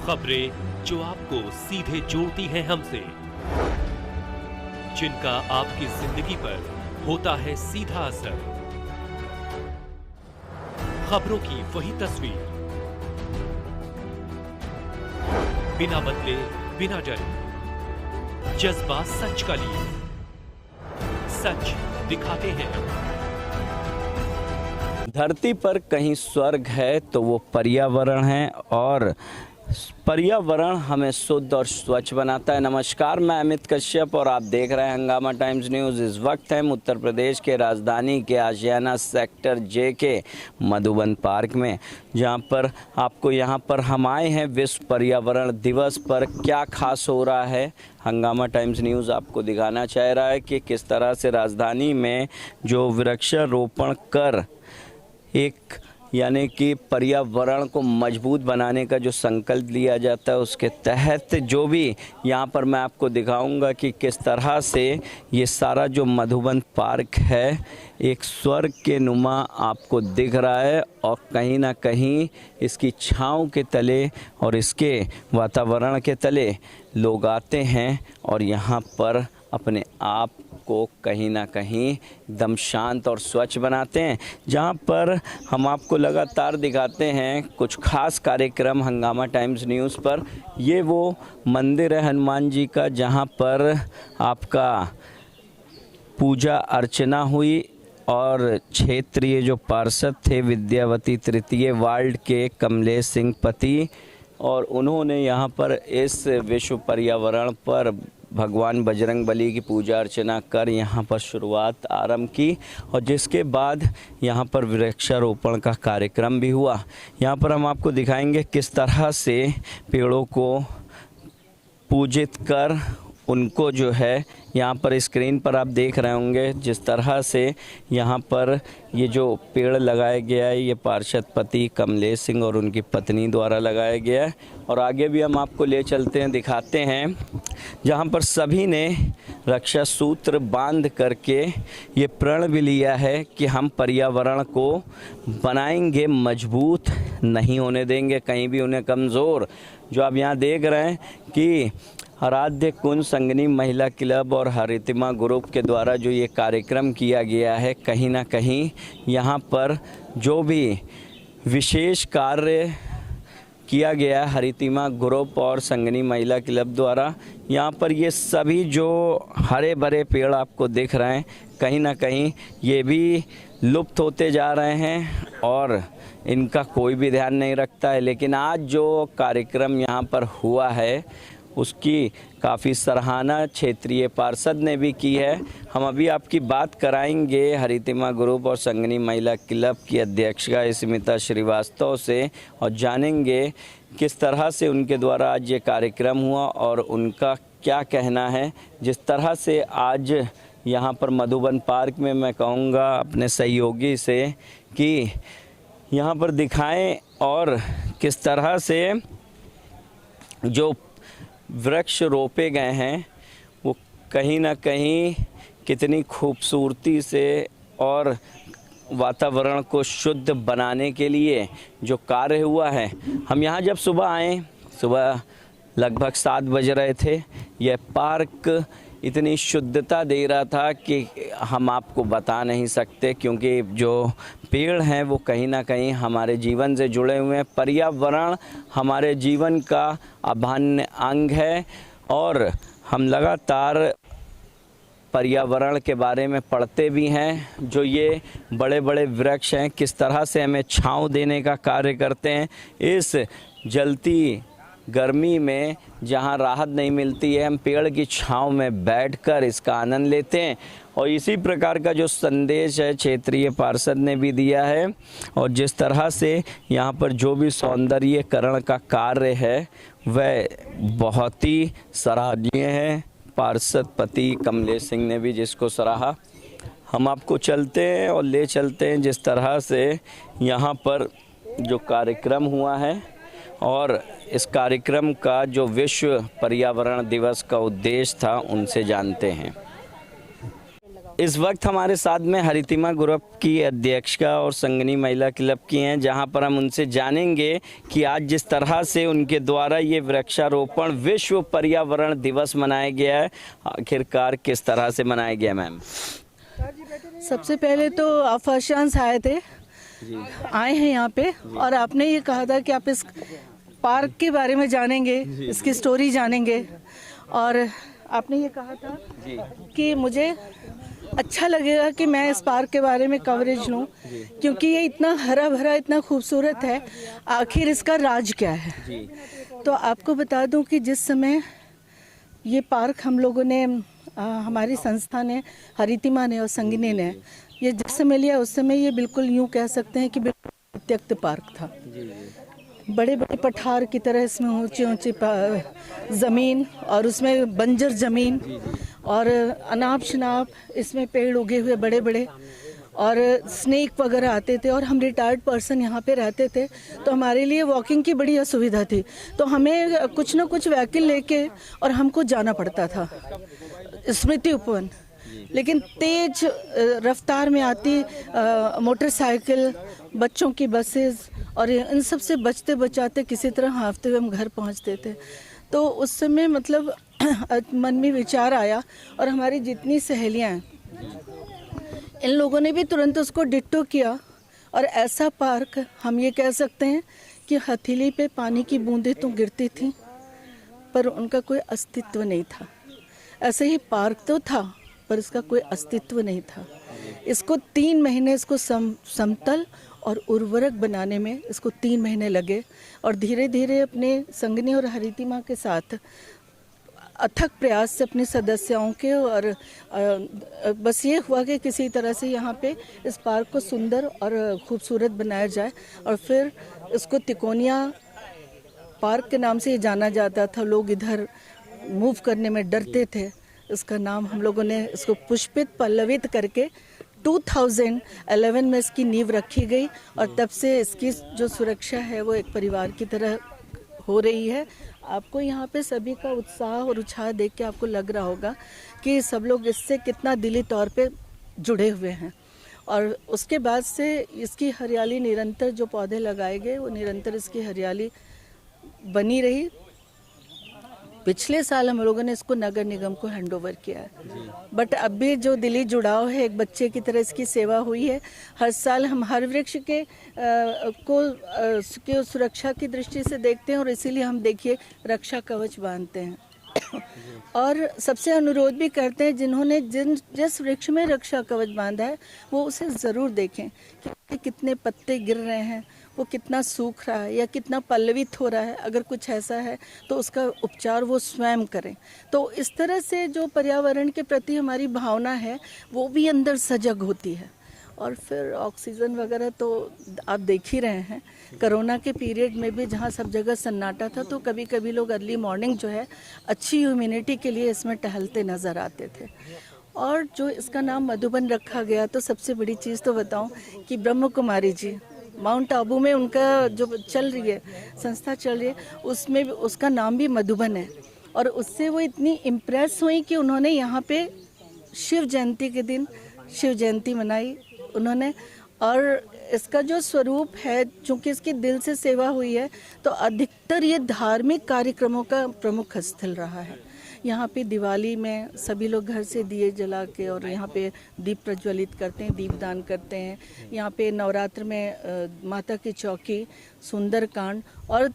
खबरें जो आपको सीधे जोड़ती हैं हमसे, जिनका आपकी जिंदगी पर होता है सीधा असर। खबरों की वही तस्वीर, बिना बदले बिना डरे, जज्बा सच का लिए, सच दिखाते हैं। धरती पर कहीं स्वर्ग है तो वो पर्यावरण है, और पर्यावरण हमें शुद्ध और स्वच्छ बनाता है। नमस्कार, मैं अमित कश्यप और आप देख रहे हैं हंगामा टाइम्स न्यूज़। इस वक्त हम उत्तर प्रदेश के राजधानी के आशियाना सेक्टर जे के मधुबन पार्क में, जहां पर आपको यहाँ पर हम आए हैं विश्व पर्यावरण दिवस पर। क्या खास हो रहा है, हंगामा टाइम्स न्यूज़ आपको दिखाना चाह रहा है कि किस तरह से राजधानी में जो वृक्षारोपण कर एक यानी कि पर्यावरण को मजबूत बनाने का जो संकल्प लिया जाता है, उसके तहत जो भी यहाँ पर मैं आपको दिखाऊंगा कि किस तरह से ये सारा जो मधुबन पार्क है एक स्वर्ग के नुमा आपको दिख रहा है, और कहीं ना कहीं इसकी छाँव के तले और इसके वातावरण के तले लोग आते हैं और यहाँ पर अपने आप को कहीं ना कहीं एकदम शांत और स्वच्छ बनाते हैं। जहां पर हम आपको लगातार दिखाते हैं कुछ खास कार्यक्रम हंगामा टाइम्स न्यूज़ पर। ये वो मंदिर है हनुमान जी का, जहां पर आपका पूजा अर्चना हुई और क्षेत्रीय जो पार्षद थे विद्यावती तृतीय वार्ड के कमलेश सिंह पति, और उन्होंने यहाँ पर इस विश्व पर्यावरण पर भगवान बजरंगबली की पूजा अर्चना कर यहाँ पर शुरुआत आरंभ की, और जिसके बाद यहाँ पर वृक्षारोपण का कार्यक्रम भी हुआ। यहाँ पर हम आपको दिखाएंगे किस तरह से पेड़ों को पूजित कर उनको जो है यहाँ पर स्क्रीन पर आप देख रहे होंगे जिस तरह से यहाँ पर ये जो पेड़ लगाया गया है ये पार्षद पति कमलेश सिंह और उनकी पत्नी द्वारा लगाया गया है। और आगे भी हम आपको ले चलते हैं, दिखाते हैं, जहाँ पर सभी ने रक्षा सूत्र बांध करके ये प्रण भी लिया है कि हम पर्यावरण को बनाएंगे मजबूत, नहीं होने देंगे कहीं भी उन्हें कमज़ोर। जो आप यहाँ देख रहे हैं कि आराध्य कुंज संगनी महिला क्लब और हरितिमा ग्रुप के द्वारा जो ये कार्यक्रम किया गया है, कहीं ना कहीं यहाँ पर जो भी विशेष कार्य किया गया है हरितिमा ग्रुप और संगनी महिला क्लब द्वारा, यहाँ पर ये सभी जो हरे भरे पेड़ आपको दिख रहे हैं कहीं ना कहीं ये भी लुप्त होते जा रहे हैं और इनका कोई भी ध्यान नहीं रखता है। लेकिन आज जो कार्यक्रम यहाँ पर हुआ है उसकी काफ़ी सराहना क्षेत्रीय पार्षद ने भी की है। हम अभी आपकी बात कराएंगे हरितिमा ग्रुप और संगनी महिला क्लब की अध्यक्षा स्मिता श्रीवास्तव से, और जानेंगे किस तरह से उनके द्वारा आज ये कार्यक्रम हुआ और उनका क्या कहना है। जिस तरह से आज यहाँ पर मधुबन पार्क में मैं कहूँगा अपने सहयोगी से कि यहाँ पर दिखाएं और किस तरह से जो वृक्ष रोपे गए हैं वो कहीं ना कहीं कितनी खूबसूरती से और वातावरण को शुद्ध बनाने के लिए जो कार्य हुआ है। हम यहाँ जब सुबह आए, सुबह लगभग 7 बज रहे थे, यह पार्क इतनी शुद्धता दे रहा था कि हम आपको बता नहीं सकते, क्योंकि जो पेड़ हैं वो कहीं ना कहीं हमारे जीवन से जुड़े हुए हैं। पर्यावरण हमारे जीवन का अभिन्न अंग है और हम लगातार पर्यावरण के बारे में पढ़ते भी हैं। जो ये बड़े बड़े वृक्ष हैं किस तरह से हमें छांव देने का कार्य करते हैं। इस जलती गर्मी में जहां राहत नहीं मिलती है, हम पेड़ की छांव में बैठकर इसका आनंद लेते हैं। और इसी प्रकार का जो संदेश है क्षेत्रीय पार्षद ने भी दिया है, और जिस तरह से यहाँ पर जो भी सौंदर्यीकरण का कार्य है वह बहुत ही सराहनीय है। पार्षद पति कमलेश सिंह ने भी जिसको सराहा। हम आपको चलते हैं और ले चलते हैं जिस तरह से यहाँ पर जो कार्यक्रम हुआ है और इस कार्यक्रम का जो विश्व पर्यावरण दिवस का उद्देश्य था उनसे जानते हैं। इस वक्त हमारे साथ में हरितिमा ग्रुप की अध्यक्षता और संगनी महिला क्लब की हैं, जहां पर हम उनसे जानेंगे कि आज जिस तरह से उनके द्वारा ये वृक्षारोपण विश्व पर्यावरण दिवस मनाया गया है, आखिरकार किस तरह से मनाया गया। मैम, सबसे पहले तो आप फर्स्ट चांस आए थे, आए हैं यहाँ पे, और आपने ये कहा था कि आप इस पार्क के बारे में जानेंगे, इसकी स्टोरी जानेंगे, और आपने ये कहा था कि मुझे अच्छा लगेगा कि मैं इस पार्क के बारे में कवरेज लूँ, क्योंकि ये इतना हरा भरा, इतना खूबसूरत है, आखिर इसका राज क्या है। तो आपको बता दूं कि जिस समय ये पार्क हम लोगों ने, हमारी संस्था ने, हरितिमा ने और संगिनी ने ये जिस समय लिया, उस समय ये बिल्कुल यूँ कह सकते हैं कि बिल्कुल त्यक्त पार्क था। बड़े बड़े पठार की तरह इसमें ऊंची ऊंची ज़मीन, और उसमें बंजर ज़मीन, और अनाप शनाप इसमें पेड़ उगे हुए बड़े बड़े, और स्नेक वगैरह आते थे, और हम रिटायर्ड पर्सन यहाँ पे रहते थे, तो हमारे लिए वॉकिंग की बड़ी असुविधा थी, तो हमें कुछ ना कुछ व्हीकल लेके और हमको जाना पड़ता था स्मृति उपवन। लेकिन तेज रफ्तार में आती मोटरसाइकिल, बच्चों की बसेस, और इन सब से बचते बचाते किसी तरह हाँफते हुए हम घर पहुँचते थे। तो उस समय मतलब मन में विचार आया, और हमारी जितनी सहेलियाँ हैं, इन लोगों ने भी तुरंत उसको डिट्टो किया, और ऐसा पार्क हम ये कह सकते हैं कि हथेली पे पानी की बूंदें तो गिरती थीं, पर उनका कोई अस्तित्व नहीं था। ऐसे ही पार्क तो था, पर इसका कोई अस्तित्व नहीं था। इसको 3 महीने इसको समतल और उर्वरक बनाने में इसको 3 महीने लगे, और धीरे धीरे अपने संगनी और हरितिमा के साथ अथक प्रयास से अपने सदस्यों के, और बस ये हुआ कि किसी तरह से यहाँ पे इस पार्क को सुंदर और खूबसूरत बनाया जाए, और फिर इसको तिकोनिया पार्क के नाम से ये जाना जाता था। लोग इधर मूव करने में डरते थे। इसका नाम हम लोगों ने इसको पुष्पित पल्लवित करके 2011 में इसकी नींव रखी गई, और तब से इसकी जो सुरक्षा है वो एक परिवार की तरह हो रही है। आपको यहाँ पे सभी का उत्साह और उत्साह देख के आपको लग रहा होगा कि सब लोग इससे कितना दिली तौर पे जुड़े हुए हैं। और उसके बाद से इसकी हरियाली निरंतर, जो पौधे लगाए गए वो निरंतर इसकी हरियाली बनी रही। पिछले साल हम लोगों ने इसको नगर निगम को हैंड ओवर किया है, बट अब भी जो दिली जुड़ाव है, एक बच्चे की तरह इसकी सेवा हुई है। हर साल हम हर वृक्ष को सुरक्षा की दृष्टि से देखते हैं, और इसीलिए हम देखिए रक्षा कवच बांधते हैं। और सबसे अनुरोध भी करते हैं, जिन्होंने जिस वृक्ष में रक्षा कवच बांधा है वो उसे ज़रूर देखें कि कितने पत्ते गिर रहे हैं, वो कितना सूख रहा है या कितना पल्लवित हो रहा है। अगर कुछ ऐसा है तो उसका उपचार वो स्वयं करें। तो इस तरह से जो पर्यावरण के प्रति हमारी भावना है वो भी अंदर सजग होती है। और फिर ऑक्सीजन वगैरह तो आप देख ही रहे हैं। कोरोना के पीरियड में भी जहाँ सब जगह सन्नाटा था, तो कभी कभी लोग अर्ली मॉर्निंग जो है अच्छी ह्यूमिडिटी के लिए इसमें टहलते नज़र आते थे। और जो इसका नाम मधुबन रखा गया, तो सबसे बड़ी चीज़ तो बताऊं कि ब्रह्म कुमारी जी माउंट आबू में उनका जो चल रही है संस्था चल रही है, उसमें उसका नाम भी मधुबन है। और उससे वो इतनी इम्प्रेस हुई कि उन्होंने यहाँ पे शिव जयंती के दिन शिव जयंती मनाई उन्होंने। और इसका जो स्वरूप है, चूँकि इसकी दिल से सेवा हुई है, तो अधिकतर ये धार्मिक कार्यक्रमों का प्रमुख स्थल रहा है। यहाँ पे दिवाली में सभी लोग घर से दिए जला के और यहाँ पे दीप प्रज्वलित करते हैं, दीपदान करते हैं। यहाँ पे नवरात्र में माता की चौकी, सुंदरकांड और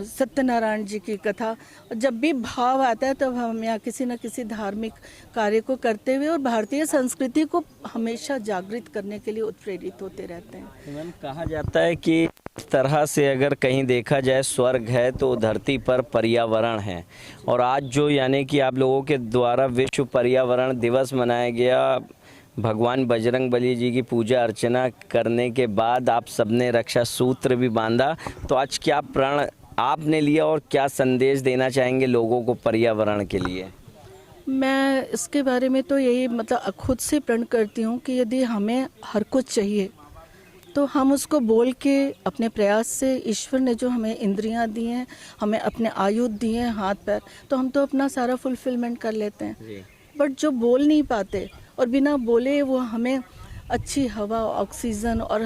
सत्यनारायण जी की कथा। जब भी भाव आता है तब हम यहाँ किसी न किसी धार्मिक कार्य को करते हुए और भारतीय संस्कृति को हमेशा जागृत करने के लिए उत्प्रेरित होते रहते हैं। मैम, कहा जाता है कि इस तरह से अगर कहीं देखा जाए स्वर्ग है तो धरती पर पर्यावरण है। और आज जो यानी कि आप लोगों के द्वारा विश्व पर्यावरण दिवस मनाया गया, भगवान बजरंगबली जी की पूजा अर्चना करने के बाद आप सबने रक्षा सूत्र भी बांधा, तो आज क्या प्रण आपने लिया और क्या संदेश देना चाहेंगे लोगों को पर्यावरण के लिए? मैं इसके बारे में तो यही मतलब खुद से प्रण करती हूँ कि यदि हमें हर कुछ चाहिए तो हम उसको बोल के अपने प्रयास से, ईश्वर ने जो हमें इंद्रियां दी हैं, हमें अपने आयुध दिए हैं, हाथ पैर, तो हम तो अपना सारा फुलफिलमेंट कर लेते हैं। बट जो बोल नहीं पाते और बिना बोले वो हमें अच्छी हवा, ऑक्सीजन और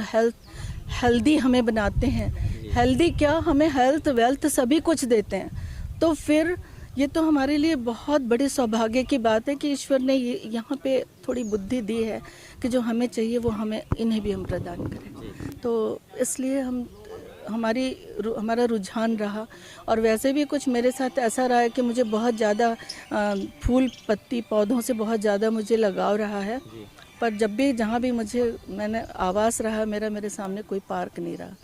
हेल्दी हमें बनाते हैं। हेल्दी क्या, हमें हेल्थ वेल्थ सभी कुछ देते हैं। तो फिर ये तो हमारे लिए बहुत बड़े सौभाग्य की बात है कि ईश्वर ने ये यहाँ पे थोड़ी बुद्धि दी है कि जो हमें चाहिए वो हमें इन्हें भी हम प्रदान करें। तो इसलिए हमारा रुझान रहा। और वैसे भी कुछ मेरे साथ ऐसा रहा है कि मुझे बहुत ज़्यादा फूल पत्ती पौधों से बहुत ज़्यादा मुझे लगाव रहा है। पर जब भी जहाँ भी मैंने आवास रहा मेरे सामने कोई पार्क नहीं रहा।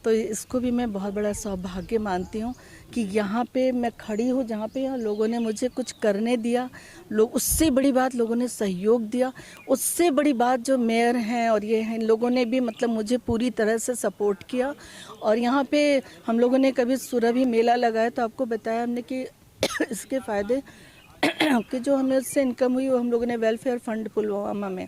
तो इसको भी मैं बहुत बड़ा सौभाग्य मानती हूँ कि यहाँ पे मैं खड़ी हूँ, जहाँ पे यहाँ लोगों ने मुझे कुछ करने दिया, उससे बड़ी बात लोगों ने सहयोग दिया, उससे बड़ी बात जो मेयर हैं और ये हैं, लोगों ने भी मतलब मुझे पूरी तरह से सपोर्ट किया। और यहाँ पे हम लोगों ने कभी सुरभि मेला लगाया तो आपको बताया हमने कि इसके फ़ायदे कि जो हमें उससे इनकम हुई वो हम लोगों ने वेलफेयर फंड पुलवामा में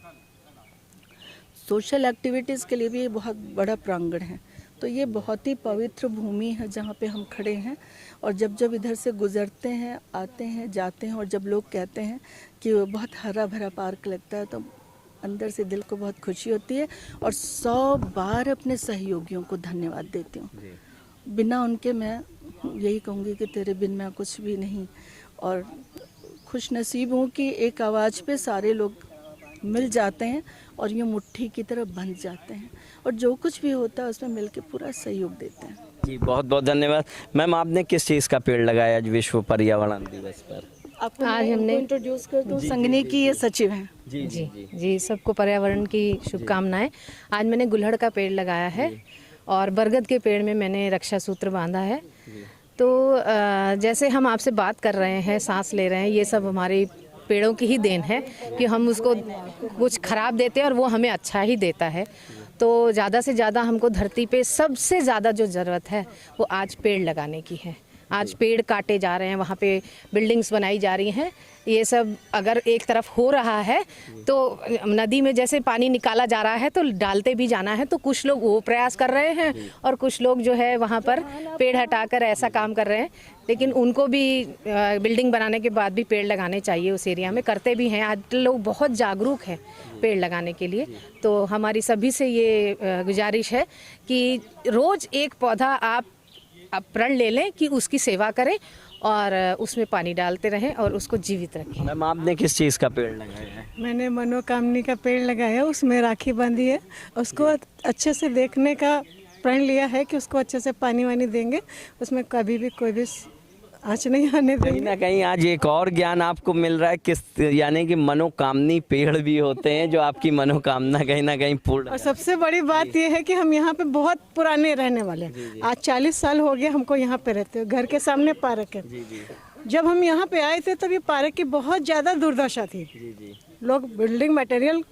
सोशल एक्टिविटीज़ के लिए भी ये बहुत बड़ा प्रांगण है। तो ये बहुत ही पवित्र भूमि है जहाँ पे हम खड़े हैं। और जब इधर से गुज़रते हैं, आते हैं, जाते हैं, और जब लोग कहते हैं कि वो बहुत हरा भरा पार्क लगता है तो अंदर से दिल को बहुत खुशी होती है। और 100 बार अपने सहयोगियों को धन्यवाद देती हूँ। बिना उनके मैं यही कहूँगी कि तेरे बिन मैं कुछ भी नहीं। और खुश नसीब हूँ कि एक आवाज़ पे सारे लोग मिल जाते हैं और यूँ मुट्ठी की तरह बंध जाते हैं और जो कुछ भी होता है उसमें मिलके पूरा सहयोग देते हैं। जी बहुत बहुत धन्यवाद। मैम, आपने किस चीज़ का पेड़ लगाया आज विश्व पर्यावरण दिवस पर? आपको आज हमने इंट्रोड्यूस कर दूं, संगनी की ये सचिव हैं। जी सबको पर्यावरण की शुभकामनाएं। आज मैंने गुलहड़ का पेड़ लगाया है और बरगद के पेड़ में मैंने रक्षा सूत्र बांधा है। तो जैसे हम आपसे बात कर रहे हैं, सांस ले रहे हैं, ये सब हमारे पेड़ों की ही देन है कि हम उसको कुछ खराब देते हैं और वो हमें अच्छा ही देता है। तो ज़्यादा से ज़्यादा हमको धरती पे सबसे ज़्यादा जो ज़रूरत है वो आज पेड़ लगाने की है। आज पेड़ काटे जा रहे हैं, वहाँ पे बिल्डिंग्स बनाई जा रही हैं। ये सब अगर एक तरफ हो रहा है तो नदी में जैसे पानी निकाला जा रहा है तो डालते भी जाना है। तो कुछ लोग वो प्रयास कर रहे हैं और कुछ लोग जो है वहाँ पर पेड़ हटाकर ऐसा काम कर रहे हैं। लेकिन उनको भी बिल्डिंग बनाने के बाद भी पेड़ लगाने चाहिए, उस एरिया में करते भी हैं। आज लोग बहुत जागरूक हैं पेड़ लगाने के लिए। तो हमारी सभी से ये गुजारिश है कि रोज़ एक पौधा आप प्रण ले लें कि उसकी सेवा करें और उसमें पानी डालते रहें और उसको जीवित रखें। मैम, आपने किस चीज़ का पेड़ लगाया है? मैंने मनोकामनी का पेड़ लगाया, उसमें राखी बांधी है। उसको अच्छे से देखने का प्रण लिया है कि उसको अच्छे से पानी वानी देंगे, उसमें कभी भी कोई भी आँच नहीं आने देंगे। कहीं ना कहीं आज एक और ज्ञान आपको मिल रहा है किस, यानी कि मनोकामनी पेड़ भी होते हैं जो आपकी मनोकामना कहीं ना कहीं पूर्ण। और सबसे बड़ी बात यह है कि हम यहाँ पे बहुत पुराने रहने वाले हैं। आज 40 साल हो गए हमको यहाँ पे रहते हुए। घर के सामने पार्क है। जब हम यहाँ पे आए थे तब ये पार्क की बहुत ज़्यादा दुर्दशा थी। लोग बिल्डिंग मटेरियल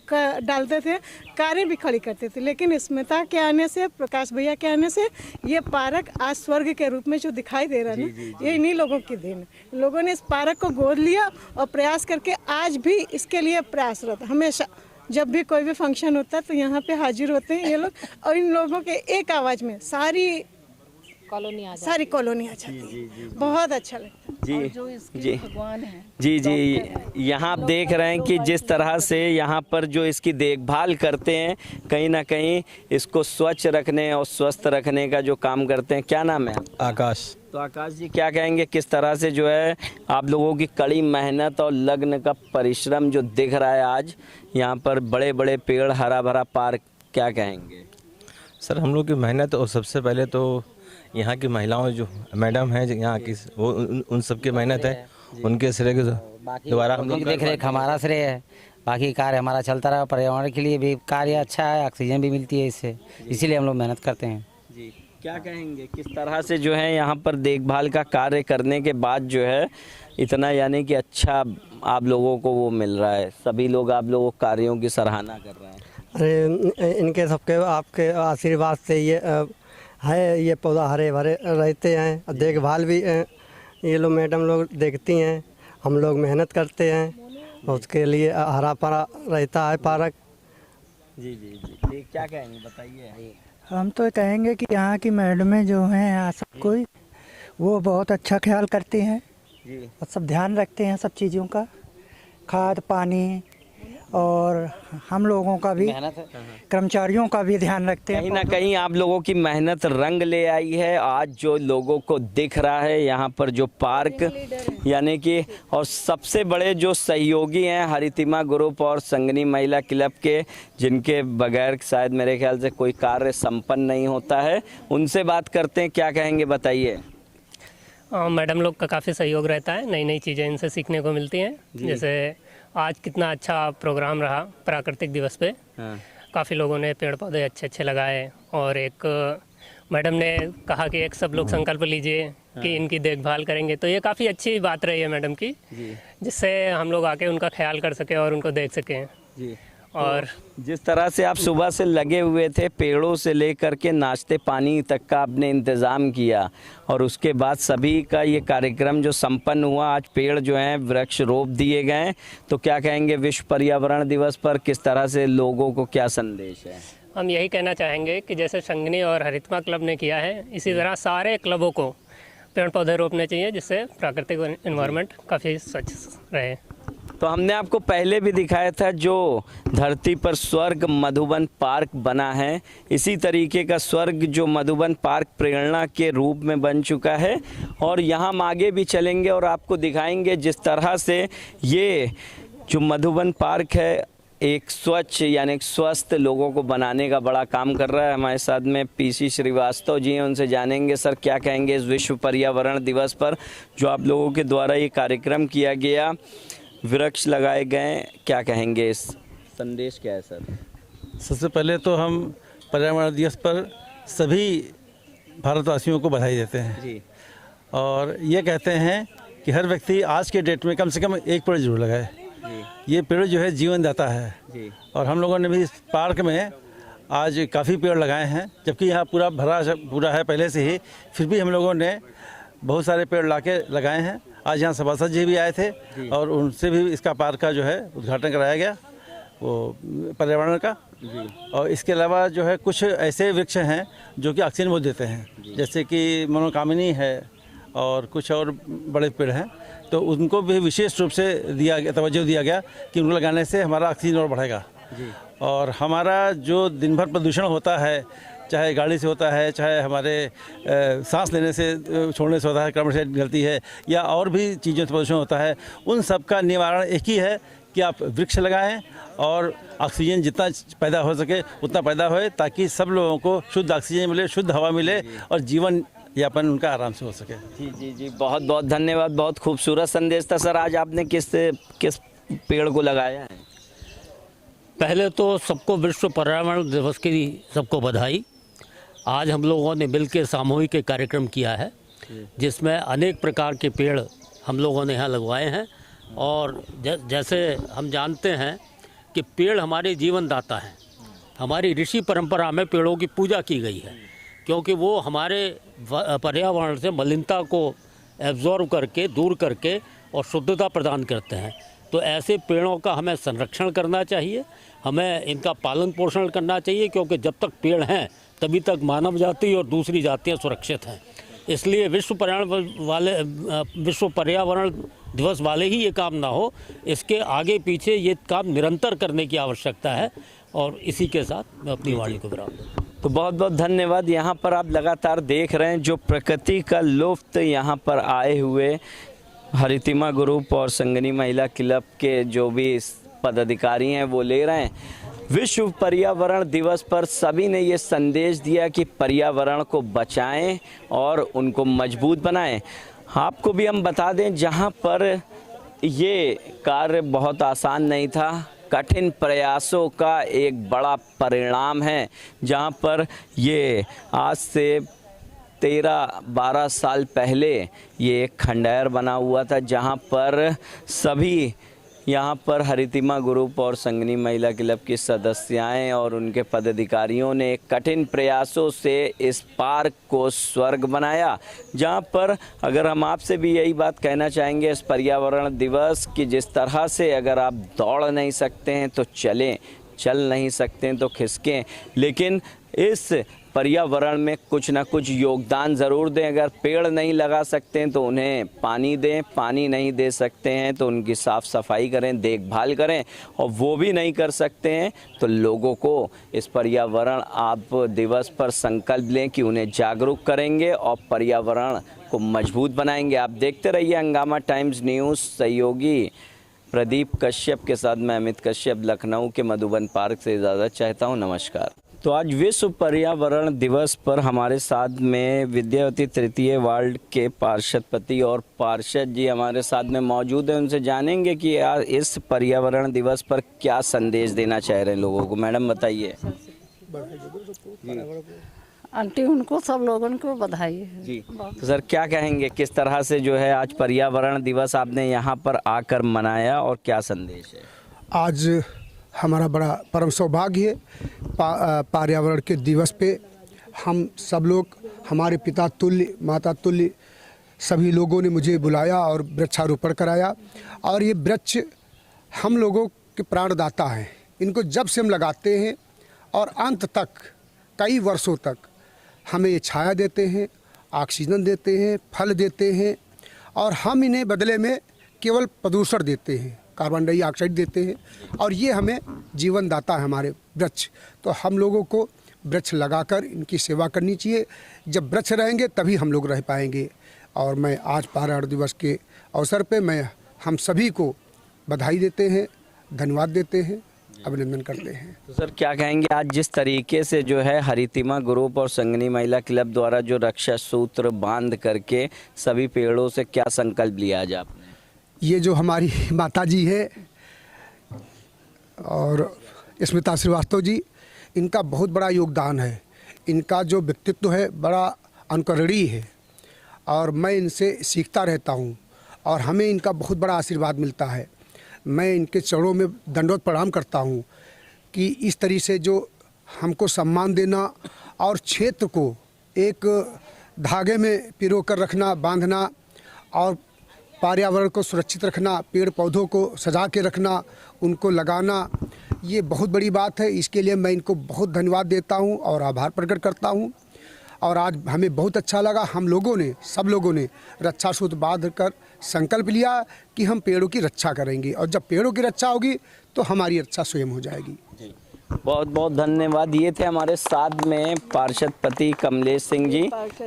का डालते थे, कारें भी खड़ी करते थे। लेकिन स्मिता के आने से, प्रकाश भैया के आने से ये पार्क आज स्वर्ग के रूप में जो दिखाई दे रहा है ना, ये इन्हीं लोगों की देन है। लोगों ने इस पार्क को गोद लिया और प्रयास करके आज भी इसके लिए प्रयासरत। हमेशा जब भी कोई भी फंक्शन होता है तो यहाँ पे हाजिर होते हैं ये लोग और इन लोगों के एक आवाज़ में सारी कॉलोनी आ जाती है। बहुत अच्छा लगता है। जी जो इसके जी भगवान हैं, जी यहाँ आप देख रहे हैं कि जिस तरह से यहाँ पर जो इसकी देखभाल करते हैं, कहीं ना कहीं इसको स्वच्छ रखने और स्वस्थ रखने का जो काम करते हैं। क्या नाम है? आकाश। तो आकाश जी, क्या कहेंगे किस तरह से जो है आप लोगों की कड़ी मेहनत और लग्न का परिश्रम जो दिख रहा है आज यहाँ पर, बड़े बड़े पेड़, हरा भरा पार्क, क्या कहेंगे? सर, हम लोग की मेहनत और सबसे पहले तो यहाँ की महिलाओं जो मैडम हैं यहाँ की, वो उन सब की मेहनत है। उनके श्रेय के द्वारा हम लोग देख रेख हमारा श्रेय है। बाकी कार्य हमारा चलता रहा। पर्यावरण के लिए भी कार्य अच्छा है, ऑक्सीजन भी मिलती है इससे, इसीलिए हम लोग मेहनत करते हैं। जी, क्या कहेंगे किस तरह से जो है यहाँ पर देखभाल का कार्य करने के बाद जो है इतना, यानी कि अच्छा आप लोगों को वो मिल रहा है? सभी लोग आप लोगों कार्यों की सराहना कर रहे हैं। अरे इनके सबके आपके आशीर्वाद से ये है, ये पौधा हरे भरे रहते हैं। देखभाल भी ये लोग मैडम लोग देखती हैं, हम लोग मेहनत करते हैं, उसके लिए हरा भरा रहता है पार्क। जी जी जी, क्या कहेंगे बताइए? हम तो कहेंगे कि यहाँ की मैडमें जो हैं सब कोई, वो बहुत अच्छा ख्याल करती हैं और सब ध्यान रखते हैं सब चीज़ों का, खाद पानी और हम लोगों का भी, कर्मचारियों का भी ध्यान रखते हैं। कहीं ना कहीं आप लोगों की मेहनत रंग ले आई है। आज जो लोगों को दिख रहा है यहाँ पर जो पार्क यानी कि, और सबसे बड़े जो सहयोगी हैं हरितिमा ग्रुप और संगनी महिला क्लब के, जिनके बगैर शायद मेरे ख्याल से कोई कार्य संपन्न नहीं होता है, उनसे बात करते हैं। क्या कहेंगे बताइए। मैडम लोग का काफ़ी सहयोग रहता है, नई नई चीज़ें इनसे सीखने को मिलती हैं। जैसे आज कितना अच्छा प्रोग्राम रहा प्राकृतिक दिवस पे। काफ़ी लोगों ने पेड़ पौधे अच्छे अच्छे लगाए और एक मैडम ने कहा कि एक सब लोग संकल्प लीजिए कि इनकी देखभाल करेंगे। तो ये काफ़ी अच्छी बात रही है मैडम की, जिससे हम लोग आके उनका ख्याल कर सकें और उनको देख सकें। और जिस तरह से आप सुबह से लगे हुए थे, पेड़ों से लेकर के नाश्ते पानी तक का आपने इंतज़ाम किया, और उसके बाद सभी का ये कार्यक्रम जो संपन्न हुआ, आज पेड़ जो हैं वृक्ष रोप दिए गए। तो क्या कहेंगे विश्व पर्यावरण दिवस पर किस तरह से लोगों को क्या संदेश है? हम यही कहना चाहेंगे कि जैसे संगनी और हरितमा क्लब ने किया है, इसी तरह सारे क्लबों को पेड़ पौधे रोपने चाहिए, जिससे प्राकृतिक एनवायरनमेंट काफ़ी स्वच्छ रहे। तो हमने आपको पहले भी दिखाया था जो धरती पर स्वर्ग मधुबन पार्क बना है, इसी तरीके का स्वर्ग जो मधुबन पार्क प्रेरणा के रूप में बन चुका है। और यहाँ हम आगे भी चलेंगे और आपको दिखाएंगे जिस तरह से ये जो मधुबन पार्क है एक स्वच्छ यानी स्वस्थ लोगों को बनाने का बड़ा काम कर रहा है। हमारे साथ में पीसी श्रीवास्तव जी हैं, उनसे जानेंगे सर क्या कहेंगे इस विश्व पर्यावरण दिवस पर जो आप लोगों के द्वारा ये कार्यक्रम किया गया, वृक्ष लगाए गए, क्या कहेंगे, इस संदेश क्या है सर? सबसे पहले तो हम पर्यावरण दिवस पर सभी भारतवासियों को बधाई देते हैं जी, और ये कहते हैं कि हर व्यक्ति आज के डेट में कम से कम एक पेड़ जरूर लगाए। ये पेड़ जो है जीवनदाता है जी। और हम लोगों ने भी इस पार्क में आज काफ़ी पेड़ लगाए हैं, जबकि यहाँ पूरा है पहले से ही, फिर भी हम लोगों ने बहुत सारे पेड़ लगाए हैं। आज यहाँ सभासद जी भी आए थे और उनसे भी इसका पार्क का जो है उद्घाटन कराया गया, वो पर्यावरण का। और इसके अलावा जो है कुछ ऐसे वृक्ष हैं जो कि ऑक्सीजन बहुत देते हैं, जैसे कि मनोकामिनी है और कुछ और बड़े पेड़ हैं, तो उनको भी विशेष रूप से तवज्जो दिया गया कि उनको लगाने से हमारा ऑक्सीजन और बढ़ेगा। और हमारा जो दिन भर प्रदूषण होता है, चाहे गाड़ी से होता है, चाहे हमारे सांस लेने से छोड़ने से होता है, कर्म से निकलती है, या और भी चीज़ों से प्रदूषण होता है, उन सब का निवारण एक ही है कि आप वृक्ष लगाएं और ऑक्सीजन जितना पैदा हो सके उतना पैदा होए, ताकि सब लोगों को शुद्ध ऑक्सीजन मिले, शुद्ध हवा मिले और जीवन यापन उनका आराम से हो सके। जी जी जी, बहुत बहुत धन्यवाद। बहुत खूबसूरत संदेश था सर। आज आपने किस पेड़ को लगाया है? पहले तो सबको विश्व पर्यावरण दिवस की सबको बधाई। आज हम लोगों ने मिलकर सामूहिक कार्यक्रम किया है, जिसमें अनेक प्रकार के पेड़ हम लोगों ने यहाँ लगवाए हैं। और जैसे हम जानते हैं कि पेड़ हमारे जीवनदाता हैं, हमारी ऋषि परंपरा में पेड़ों की पूजा की गई है, क्योंकि वो हमारे पर्यावरण से मलिनता को एब्जॉर्व करके, दूर करके और शुद्धता प्रदान करते हैं। तो ऐसे पेड़ों का हमें संरक्षण करना चाहिए, हमें इनका पालन पोषण करना चाहिए, क्योंकि जब तक पेड़ हैं तभी तक मानव जाति और दूसरी जातियां सुरक्षित हैं। इसलिए विश्व पर्यावरण दिवस वाले ही ये काम ना हो, इसके आगे पीछे ये काम निरंतर करने की आवश्यकता है। और इसी के साथ मैं अपनी वाणी को विराम दूँ। तो बहुत बहुत धन्यवाद। यहाँ पर आप लगातार देख रहे हैं जो प्रकृति का लुत्फ़ यहाँ पर आए हुए हरितिमा ग्रुप और संगनी महिला क्लब के जो भी पदाधिकारी हैं वो ले रहे हैं। विश्व पर्यावरण दिवस पर सभी ने ये संदेश दिया कि पर्यावरण को बचाएं और उनको मजबूत बनाएं। आपको भी हम बता दें, जहाँ पर ये कार्य बहुत आसान नहीं था, कठिन प्रयासों का एक बड़ा परिणाम है, जहाँ पर ये आज से 13-12 साल पहले ये एक खंडहर बना हुआ था, जहाँ पर सभी यहाँ पर हरितिमा ग्रुप और संगनी महिला क्लब की सदस्याएं और उनके पदाधिकारियों ने कठिन प्रयासों से इस पार्क को स्वर्ग बनाया। जहाँ पर अगर हम आपसे भी यही बात कहना चाहेंगे इस पर्यावरण दिवस की, जिस तरह से अगर आप दौड़ नहीं सकते हैं तो चलें, चल नहीं सकते हैं तो खिसकें, लेकिन इस पर्यावरण में कुछ ना कुछ योगदान ज़रूर दें। अगर पेड़ नहीं लगा सकते हैं तो उन्हें पानी दें, पानी नहीं दे सकते हैं तो उनकी साफ़ सफाई करें, देखभाल करें, और वो भी नहीं कर सकते हैं तो लोगों को इस पर्यावरण आप दिवस पर संकल्प लें कि उन्हें जागरूक करेंगे और पर्यावरण को मजबूत बनाएंगे। आप देखते रहिए हंगामा टाइम्स न्यूज़। सहयोगी प्रदीप कश्यप के साथ मैं अमित कश्यप, लखनऊ के मधुबन पार्क से इजाज़त चाहता हूँ। नमस्कार। तो आज विश्व पर्यावरण दिवस पर हमारे साथ में विद्यावती तृतीय वार्ड के पार्षदपति और पार्षद जी हमारे साथ में मौजूद हैं। उनसे जानेंगे कि यार इस पर्यावरण दिवस पर क्या संदेश देना चाह रहे हैं लोगों को। मैडम बताइए। आंटी उनको सब लोगों को बधाई है जी। तो सर क्या कहेंगे, किस तरह से जो है आज पर्यावरण दिवस आपने यहाँ पर आकर मनाया और क्या संदेश है? आज हमारा बड़ा परम सौभाग्य है, पर्यावरण के दिवस पे हम सब लोग, हमारे पिता तुल्य माता तुल्य सभी लोगों ने मुझे बुलाया और वृक्षारोपण कराया। और ये वृक्ष हम लोगों के प्राणदाता हैं। इनको जब से हम लगाते हैं और अंत तक कई वर्षों तक हमें ये छाया देते हैं, ऑक्सीजन देते हैं, फल देते हैं, और हम इन्हें बदले में केवल प्रदूषण देते हैं, कार्बन डाइऑक्साइड देते हैं, और ये हमें जीवन दाता है हमारे वृक्ष। तो हम लोगों को वृक्ष लगाकर इनकी सेवा करनी चाहिए। जब वृक्ष रहेंगे तभी हम लोग रह पाएंगे। और मैं आज पर्यावरण दिवस के अवसर पे मैं हम सभी को बधाई देते हैं, धन्यवाद देते हैं, अभिनंदन करते हैं। तो सर क्या कहेंगे, आज जिस तरीके से जो है हरितिमा ग्रुप और संगनी महिला क्लब द्वारा जो रक्षा सूत्र बांध करके सभी पेड़ों से क्या संकल्प लिया आज आपने? ये जो हमारी माता जी है और स्मिता श्रीवास्तव जी, इनका बहुत बड़ा योगदान है। इनका जो व्यक्तित्व है बड़ा अनुकरणीय है और मैं इनसे सीखता रहता हूँ और हमें इनका बहुत बड़ा आशीर्वाद मिलता है। मैं इनके चरणों में दंडवत प्रणाम करता हूँ कि इस तरीके से जो हमको सम्मान देना और क्षेत्र को एक धागे में पिरो कर रखना, बांधना, और पर्यावरण को सुरक्षित रखना, पेड़ पौधों को सजा के रखना, उनको लगाना, ये बहुत बड़ी बात है। इसके लिए मैं इनको बहुत धन्यवाद देता हूँ और आभार प्रकट करता हूँ। और आज हमें बहुत अच्छा लगा, हम लोगों ने, सब लोगों ने रक्षा सूत्र बांध कर संकल्प लिया कि हम पेड़ों की रक्षा करेंगे, और जब पेड़ों की रक्षा होगी तो हमारी रक्षा स्वयं हो जाएगी। बहुत बहुत धन्यवाद। ये थे हमारे साथ में पार्षदपति कमलेश सिंह जी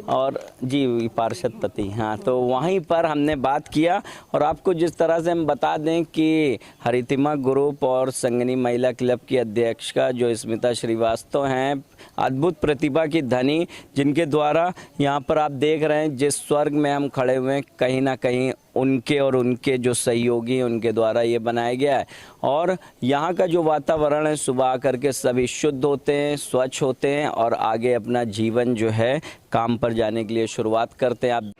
और जी पार्षदपति, हाँ, तो वहीं पर हमने बात किया। और आपको जिस तरह से हम बता दें कि हरितिमा ग्रुप और संगनी महिला क्लब की अध्यक्षा जो स्मिता श्रीवास्तव हैं, अद्भुत प्रतिभा की धनी, जिनके द्वारा यहाँ पर आप देख रहे हैं जिस स्वर्ग में हम खड़े हुए हैं, कहीं ना कहीं उनके और उनके जो सहयोगी हैं उनके द्वारा ये बनाया गया है। और यहाँ का जो वातावरण है सुबह आकर के सभी शुद्ध होते हैं, स्वच्छ होते हैं और आगे अपना जीवन जो है काम पर जाने के लिए शुरुआत करते हैं। आप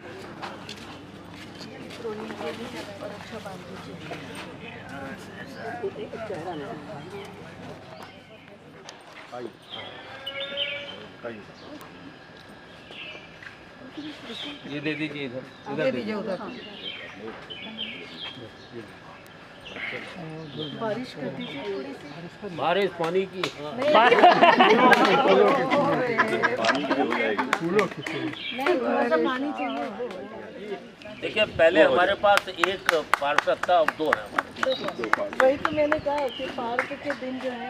ये दे दीजिए, इधर दीजिए, उधर। बारिश कर दीजिए थोड़ी सी। बारिश पानी की देखिए, पहले हमारे पास एक पार्षद था, अब दो है हमारे। वही तो मैंने कहा कि पार्क के दिन जो है